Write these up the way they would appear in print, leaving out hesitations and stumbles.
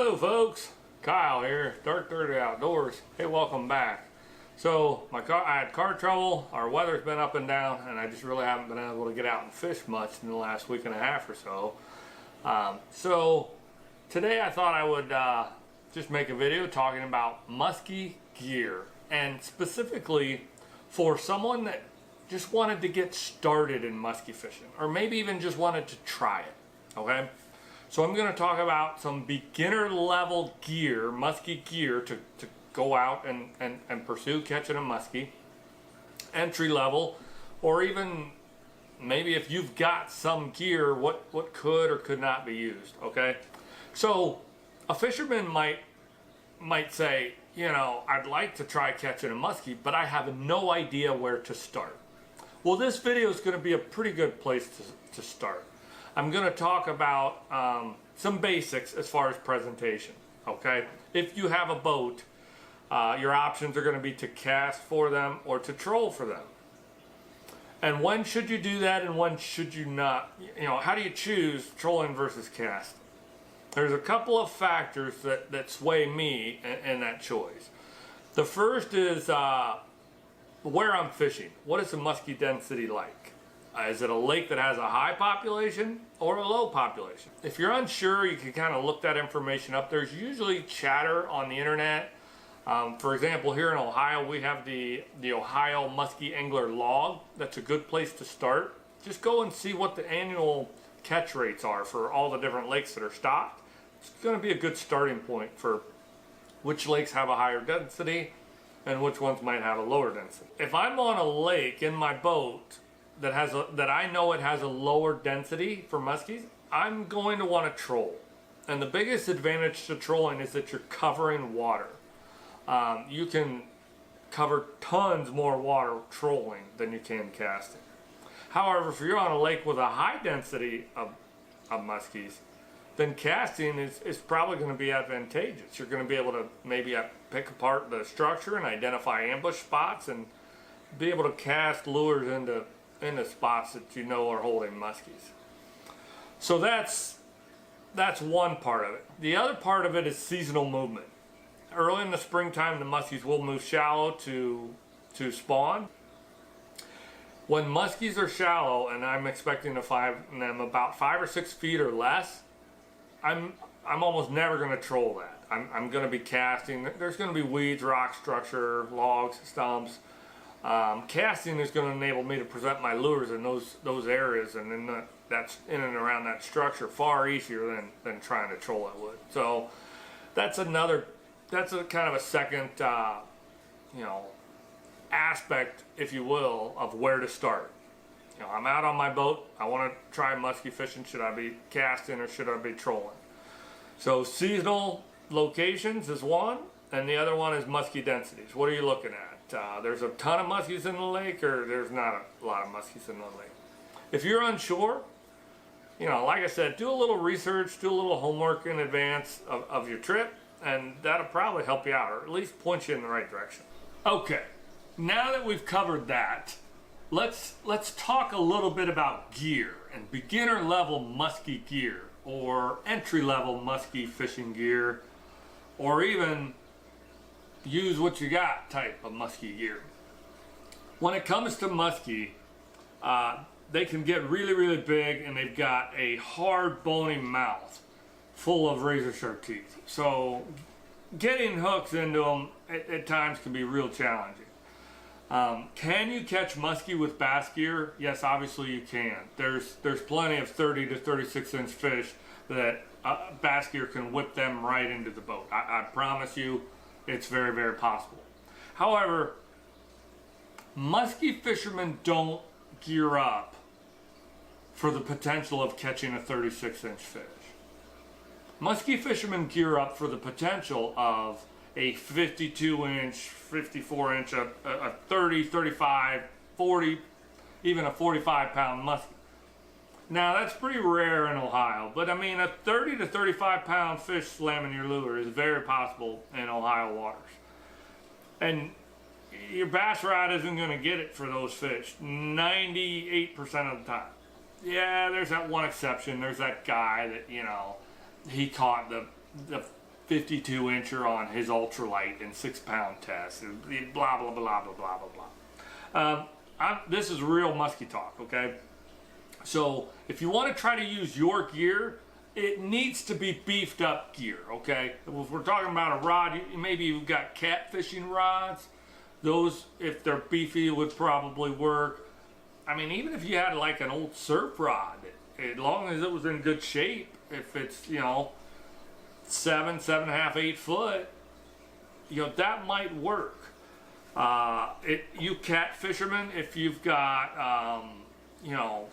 Hello folks, Kyle here, Dark Dirty Outdoors. Hey, welcome back. So I had car trouble, our weather's been up and down, and I just really haven't been able to get out and fish much in the last week and a half or so. So today I thought I would just make a video talking about musky gear, and specifically for someone that just wanted to get started in musky fishing, or maybe even just wanted to try it, okay? So I'm going to talk about some beginner level gear, musky gear, to go out and pursue catching a muskie. Entry level, or even maybe if you've got some gear, what could or could not be used, okay? So a fisherman might say, you know, I'd like to try catching a muskie, but I have no idea where to start. Well, this video is going to be a pretty good place to start. I'm going to talk about some basics as far as presentation, okay? If you have a boat, your options are going to be to cast for them or to troll for them. And when should you do that and when should you not? You know, how do you choose trolling versus casting? There's a couple of factors that sway me in that choice. The first is where I'm fishing. What is the musky density like? Is it a lake that has a high population or a low population? If you're unsure, you can kind of look that information up. There's usually chatter on the internet. For example, here in Ohio, we have the Ohio Musky Angler Log. That's a good place to start. Just go and see what the annual catch rates are for all the different lakes that are stocked. It's going to be a good starting point for which lakes have a higher density and which ones might have a lower density. If I'm on a lake in my boat that I know it has a lower density for muskies, I'm going to want to troll. And the biggest advantage to trolling is that you're covering water. You can cover tons more water trolling than you can casting. However, if you're on a lake with a high density of muskies, then casting is probably going to be advantageous. You're going to be able to maybe pick apart the structure and identify ambush spots and be able to cast lures into spots that you know are holding muskies. So that's one part of it. The other part of it is seasonal movement. Early in the springtime, the muskies will move shallow to spawn. When muskies are shallow, and I'm expecting to find them about 5 or 6 feet or less, I'm almost never going to troll that. I'm going to be casting. There's going to be weeds, rock structure, logs, stumps. Casting is going to enable me to present my lures in those areas, and that's in and around that structure far easier than trying to troll it would. So that's a kind of a second aspect, if you will, of where to start. You know, I'm out on my boat, I want to try musky fishing. Should I be casting or should I be trolling? So seasonal locations is one, and the other one is musky densities. What are you looking at? There's a ton of muskies in the lake, or there's not a lot of muskies in the lake. If you're unsure, you know, like I said, do a little research, do a little homework in advance of your trip, and that'll probably help you out, or at least point you in the right direction. Okay, now that we've covered that, let's talk a little bit about gear and beginner level musky gear, or entry level musky fishing gear, or even use what you got type of musky gear. When it comes to musky, they can get really, really big, and they've got a hard, bony mouth full of razor sharp teeth. So getting hooks into them at times can be real challenging. Can you catch muskie with bass gear? Yes, obviously you can. There's plenty of 30 to 36 inch fish that bass gear can whip them right into the boat. I promise you, it's very, very possible. However, musky fishermen don't gear up for the potential of catching a 36 inch fish. Musky fishermen gear up for the potential of a 52 inch, 54 inch, a 30, 35, 40, even a 45 pound muskie. Now that's pretty rare in Ohio, but I mean a 30 to 35 pound fish slamming your lure is very possible in Ohio waters. And your bass rod isn't going to get it for those fish 98% of the time. Yeah, there's that one exception. There's that guy that, you know, he caught the 52 incher on his ultralight and 6-pound test, and blah blah blah blah blah blah blah. This is real musky talk, okay? So if you want to try to use your gear, it needs to be beefed up gear, okay? If we're talking about a rod, maybe you've got catfishing rods. Those, if they're beefy, would probably work. I mean, even if you had like an old surf rod, as long as it was in good shape, if it's, you know, 7.5, 8 foot, you know, that might work. You cat fishermen, if you've got, you know,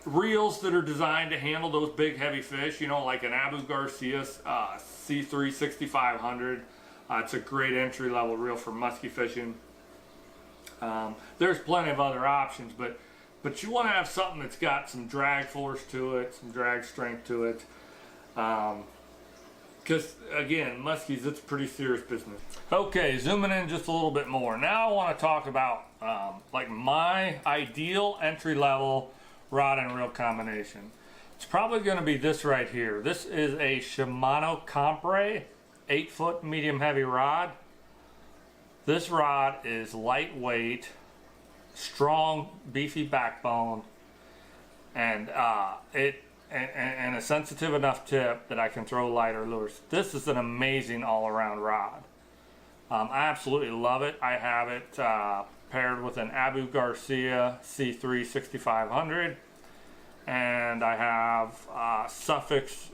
reels that are designed to handle those big heavy fish, you know, like an Abu Garcia C3 6500. It's a great entry level reel for musky fishing. There's plenty of other options, but you want to have something that's got some drag force to it, some drag strength to it. Because again, muskies, it's pretty serious business. Okay, zooming in just a little bit more. Now I want to talk about like my ideal entry level rod and reel combination. It's probably going to be this right here. This is a Shimano Compre 8-foot medium heavy rod. This rod is lightweight, strong, beefy backbone, and and a sensitive enough tip that I can throw lighter lures. This is an amazing all-around rod. I absolutely love it. I have it paired with an Abu Garcia C3 6500, and I have Suffix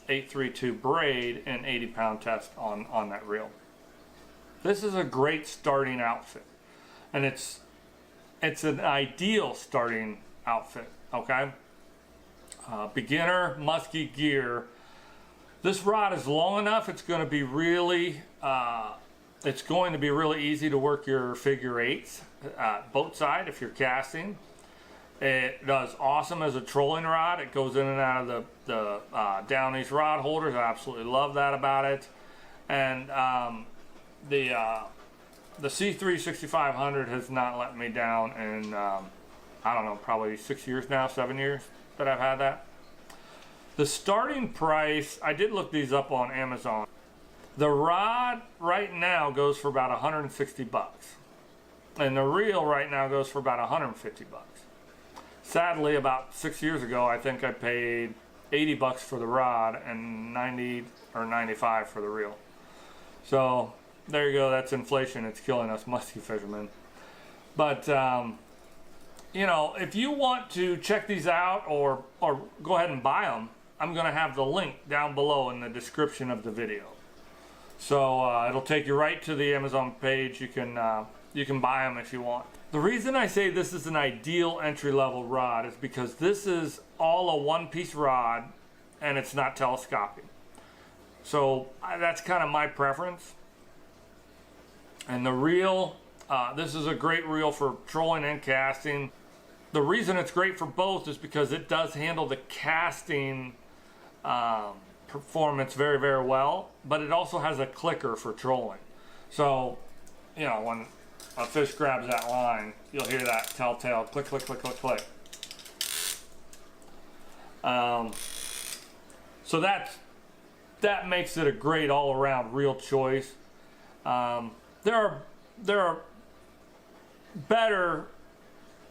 832 braid and 80-pound test on that reel. This is a great starting outfit, and it's an ideal starting outfit, okay? Beginner Musky Gear. This rod is long enough, it's going to be really easy to work your figure eights, boat side if you're casting. It does awesome as a trolling rod. It goes in and out of the down these rod holders. I absolutely love that about it. And the C3 6500 has not let me down in I don't know, probably 6 years now, 7 years that I've had that. The starting price, I did look these up on Amazon. The rod right now goes for about 160 bucks. And the reel right now goes for about 150 bucks. Sadly, about 6 years ago, I think I paid 80 bucks for the rod and 90 or 95 for the reel. So there you go, that's inflation. It's killing us musky fishermen. But you know, if you want to check these out or go ahead and buy them, I'm going to have the link down below in the description of the video. So it'll take you right to the Amazon page. You can buy them if you want. The reason I say this is an ideal entry-level rod is because this is all a one-piece rod and it's not telescopic. So that's kind of my preference. And the reel, this is a great reel for trolling and casting. The reason it's great for both is because it does handle the casting performance very, very well, but it also has a clicker for trolling. So, you know, when a fish grabs that line, you'll hear that telltale click, click, click, click, click. So that makes it a great all-around reel choice. There are better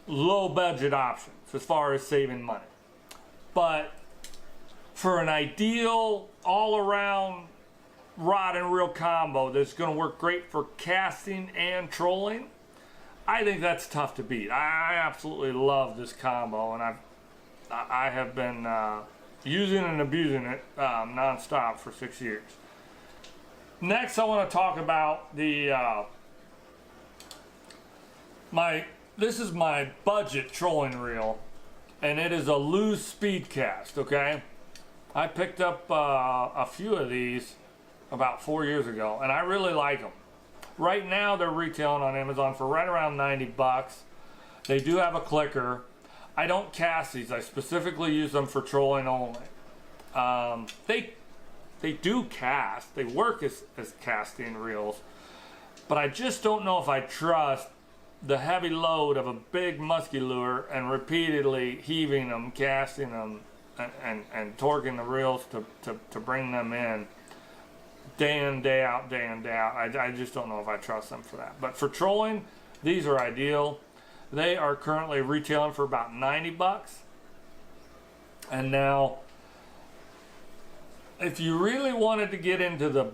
low-budget options as far as saving money, but for an ideal all-around rod and reel combo that's going to work great for casting and trolling, I think that's tough to beat. I absolutely love this combo, and I have been using and abusing it non-stop for 6 years. Next, I want to talk about the this is my budget trolling reel, and it is a loose speed cast. Okay, I picked up a few of these about 4 years ago, and I really like them. Right now, they're retailing on Amazon for right around 90 bucks. They do have a clicker. I don't cast these. I specifically use them for trolling only. They do cast. They work as casting reels, but I just don't know if I trust the heavy load of a big musky lure and repeatedly heaving them, casting them and torquing the reels to bring them in day in, day out, day in, day out. I just don't know if I trust them for that. But for trolling, these are ideal. They are currently retailing for about 90 bucks. And now, if you really wanted to get into the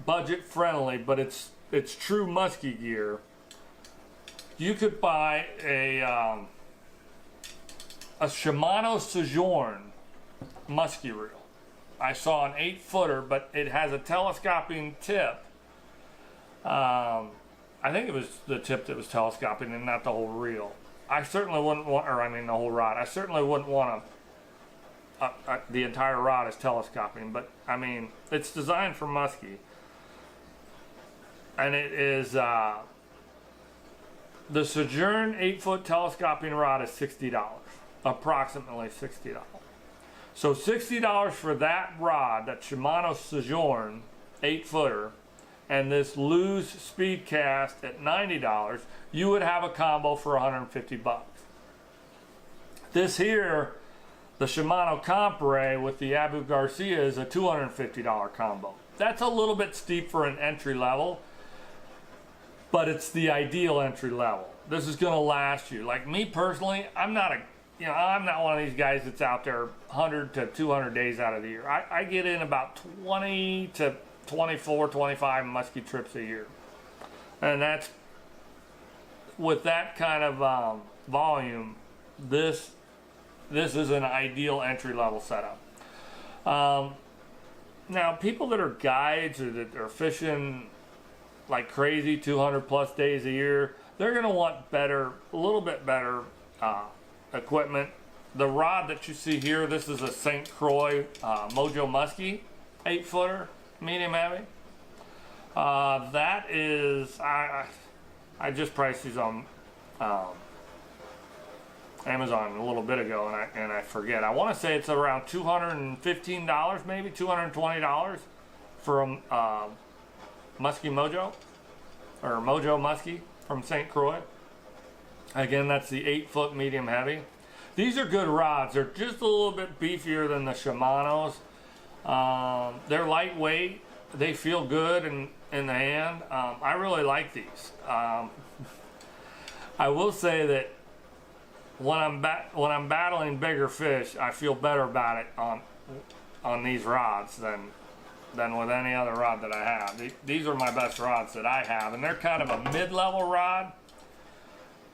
budget friendly, but it's true musky gear, you could buy a Shimano Sojourn musky reel. I saw an 8-footer, but it has a telescoping tip. I think it was the tip that was telescoping and not the whole reel. I certainly wouldn't want, or I mean the whole rod. I certainly wouldn't want the entire rod is telescoping, but I mean, it's designed for musky. And it is, the Sojourn 8-foot telescoping rod is $60, approximately $60. So $60 for that rod, that Shimano Sojourn 8-footer, and this Lose Speed Cast at $90, you would have a combo for 150 bucks. This here, the Shimano Compre with the Abu Garcia, is a $250 combo. That's a little bit steep for an entry level, but it's the ideal entry level. This is going to last you. Like me personally, I'm not one of these guys that's out there 100 to 200 days out of the year. I get in about 20 to 24, 25 musky trips a year. And that's, with that kind of volume, this is an ideal entry-level setup. Now, people that are guides or that are fishing like crazy 200 plus days a year, they're going to want better, a little bit better equipment. The rod that you see here, this is a St. Croix Mojo Musky 8-footer, medium heavy. That is, I just priced these on Amazon a little bit ago, and I forget. I want to say it's around $215, maybe $220 for a Musky Mojo, or Mojo Musky from St. Croix. Again, that's the 8-foot medium heavy. These are good rods. They're just a little bit beefier than the Shimanos. They're lightweight. They feel good in the hand. I really like these. I will say that when I'm battling bigger fish, I feel better about it on these rods than with any other rod that I have. These are my best rods that I have, and they're kind of a mid-level rod.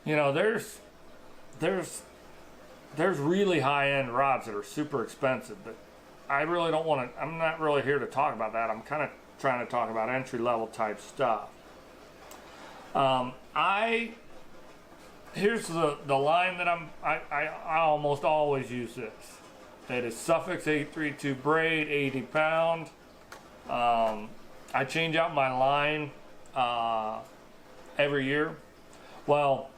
You know, there's really high-end rods that are super expensive, but I really don't want to, I'm not really here to talk about that. I'm kind of trying to talk about entry-level type stuff. Here's the line that I almost always use this. It is Suffix 832 braid, 80 pound. I change out my line every year. Well,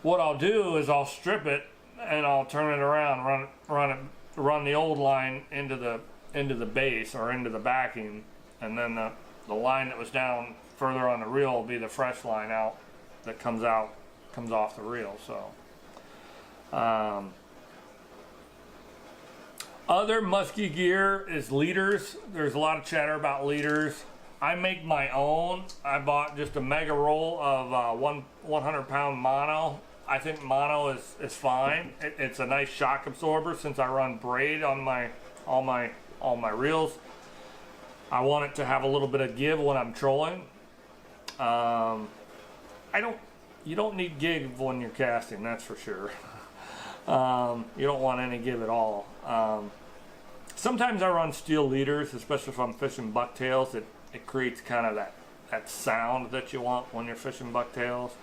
what I'll do is I'll strip it and I'll turn it around, run the old line into the base or into the backing, and then the line that was down further on the reel will be the fresh line out that comes off the reel. So other musky gear is leaders. There's a lot of chatter about leaders. I make my own. I bought just a mega roll of 100 pound mono. I think mono is fine. It's a nice shock absorber since I run braid on all my reels. I want it to have a little bit of give when I'm trolling. You don't need give when you're casting, that's for sure. You don't want any give at all. Sometimes I run steel leaders, especially if I'm fishing bucktails. It creates kind of that sound that you want when you're fishing bucktails.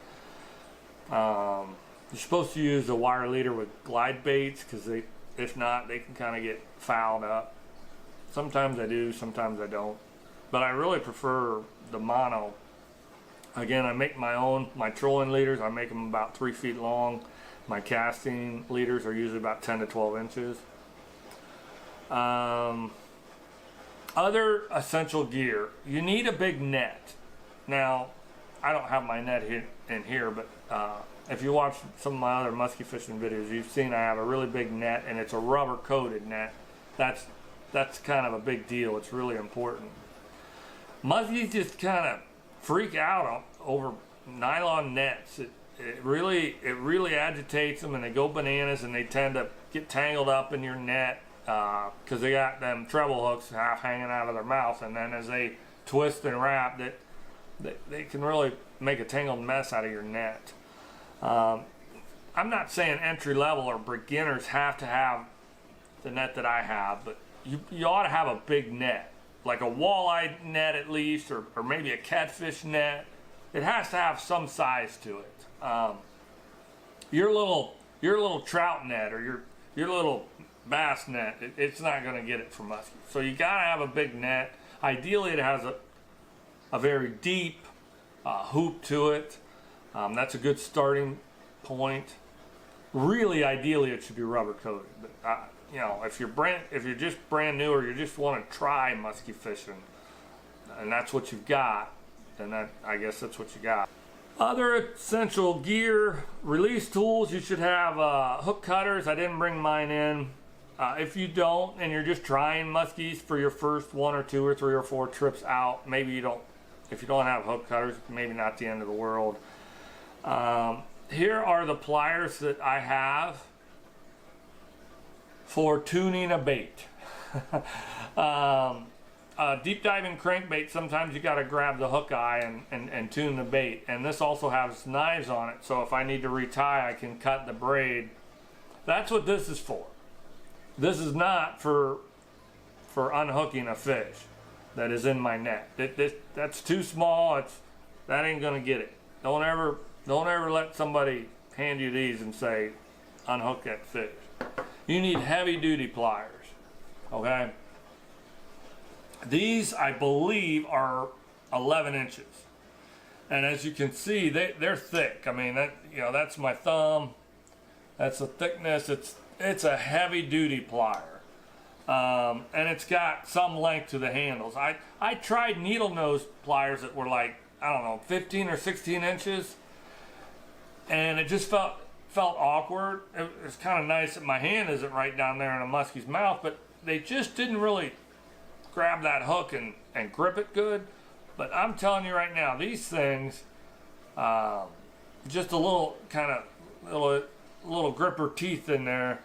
You're supposed to use a wire leader with glide baits, because if not, they can kind of get fouled up. Sometimes I do, sometimes I don't. But I really prefer the mono. Again, I make my trolling leaders. I make them about 3 feet long. My casting leaders are usually about 10 to 12 inches. Other essential gear. You need a big net. Now, I don't have my net in here, but if you watch some of my other musky fishing videos, you've seen I have a really big net, and it's a rubber coated net. That's kind of a big deal. It's really important. Muskies just kind of freak out over nylon nets. It really agitates them, and they go bananas, and they tend to get tangled up in your net because they got them treble hooks half hanging out of their mouth, and then as they twist and wrap, they can really make a tangled mess out of your net. I'm not saying entry level or beginners have to have the net that I have, but you ought to have a big net, like a walleye net at least, or maybe a catfish net. It has to have some size to it. Your little trout net or your little bass net, it's not going to get it from muskie. So you got to have a big net. Ideally, it has a very deep hoop to it. That's a good starting point. Really, ideally, it should be rubber coated. But you know, if you're just brand new or you just want to try musky fishing, and that's what you've got, then I guess that's what you got. Other essential gear, release tools. You should have hook cutters. I didn't bring mine in. If you don't, and you're just trying muskies for your first 1 or 2 or 3 or 4 trips out, maybe you don't. If you don't have hook cutters, maybe not the end of the world. Here are the pliers that I have for tuning a bait. Deep diving crankbait, sometimes you got to grab the hook eye and tune the bait. And this also has knives on it, so if I need to retie, I can cut the braid. That's what this is for. This is not for unhooking a fish that is in my net. That's too small. That ain't gonna get it. Don't ever let somebody hand you these and say, unhook that fish. You need heavy duty pliers, okay? These, I believe, are 11 inches. And as you can see, they're thick. I mean, that's my thumb. That's the thickness. It's a heavy duty plier. And it's got some length to the handles. I tried needle nose pliers that were like, I don't know, 15 or 16 inches. And it just felt awkward. It's kind of nice that my hand isn't right down there in a muskie's mouth, but they just didn't really grab that hook and grip it good. But I'm telling you right now, these things, just a little kind of little gripper teeth in there.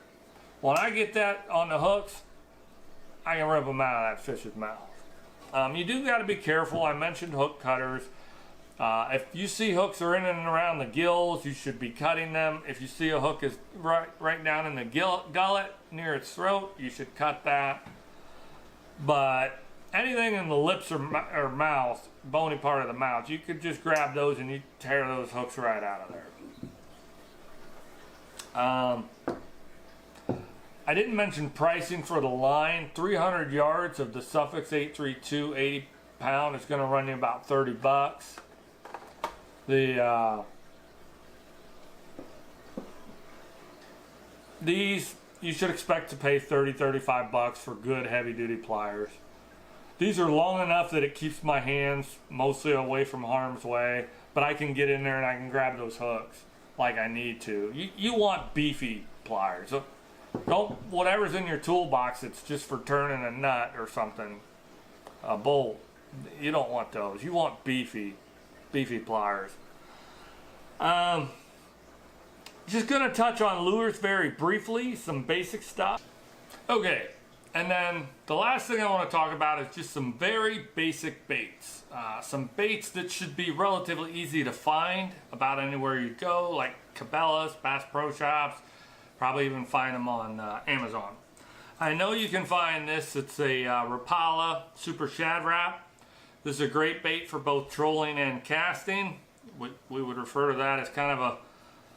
When I get that on the hooks, I can rip them out of that fish's mouth. You do got to be careful. I mentioned hook cutters. If you see hooks are in and around the gills, you should be cutting them. If you see a hook is right down in the gullet near its throat, you should cut that. But anything in the lips or mouth, bony part of the mouth, you could just grab those and you tear those hooks right out of there. I didn't mention pricing for the line. 300 yards of the Suffix 832 80 pound is going to run you about 30 bucks. These you should expect to pay 30-35 bucks for good heavy duty pliers. These are long enough that it keeps my hands mostly away from harm's way, but I can get in there and I can grab those hooks like I need to. You want beefy pliers. Don't, whatever's in your toolbox, it's just for turning a nut or something, a bolt. You don't want those. You want beefy pliers. Just gonna touch on lures very briefly, some basic stuff. Okay, and then the last thing I want to talk about is just some very basic baits. Some baits that should be relatively easy to find about anywhere you go, like Cabela's, Bass Pro Shops. Probably even find them on Amazon. I know you can find this. It's a Rapala Super Shad Wrap. This is a great bait for both trolling and casting. We would refer to that as kind of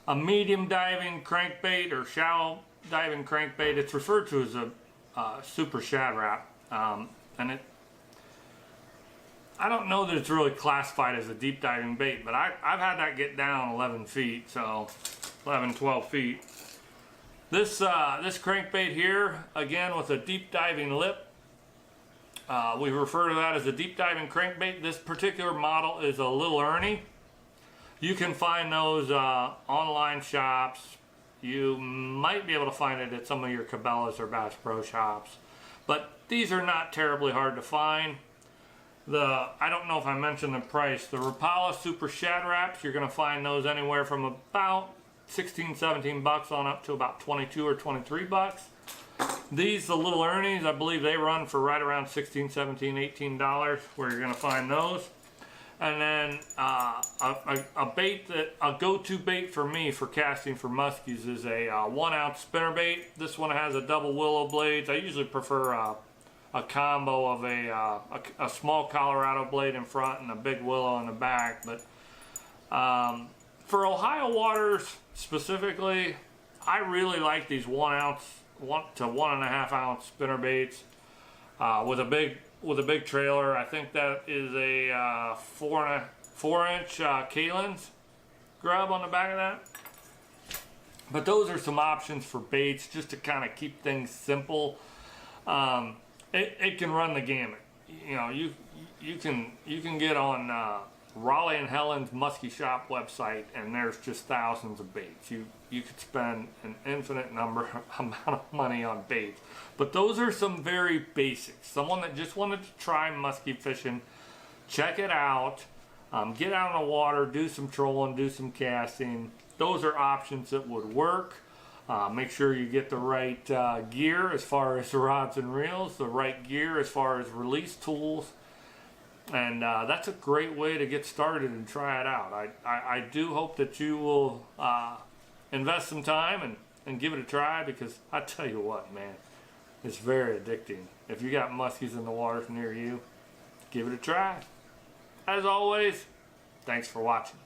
a medium diving crankbait or shallow diving crankbait. It's referred to as a Super Shad Wrap. And I don't know that it's really classified as a deep diving bait, but I've had that get down 11 feet, so 11, 12 feet. This crankbait here, again with a deep diving lip, we refer to that as a deep diving crankbait. This particular model is a Little Ernie. You can find those online shops. You might be able to find it at some of your Cabela's or Bass Pro shops. But these are not terribly hard to find. I don't know if I mentioned the price. The Rapala Super Shad Wraps, you're going to find those anywhere from about 16, 17 bucks on up to about 22 or 23 bucks. These, the Little Ernies, I believe they run for right around 16, 17, 18 dollars, where you're going to find those. And then a go-to bait for me for casting for muskies is a 1 ounce spinnerbait. This one has a double willow blades. I usually prefer a combo of a small Colorado blade in front and a big willow in the back. But for Ohio waters specifically, I really like these 1 to 1.5 ounce spinnerbaits with a big trailer. I think that is a 4-inch Kalin's grub on the back of that. But those are some options for baits just to kind of keep things simple. It can run the gamut. You know, you can get on Raleigh and Helen's Musky Shop website, and there's just thousands of baits. You could spend an infinite amount of money on baits. But those are some very basics. Someone that just wanted to try musky fishing, check it out. Get out on the water, do some trolling, do some casting. Those are options that would work. Make sure you get the right gear as far as the rods and reels, the right gear as far as release tools. And that's a great way to get started and try it out. I do hope that you will invest some time and give it a try, because I tell you what, man, it's very addicting. If you got muskies in the waters near you, give it a try. As always, thanks for watching.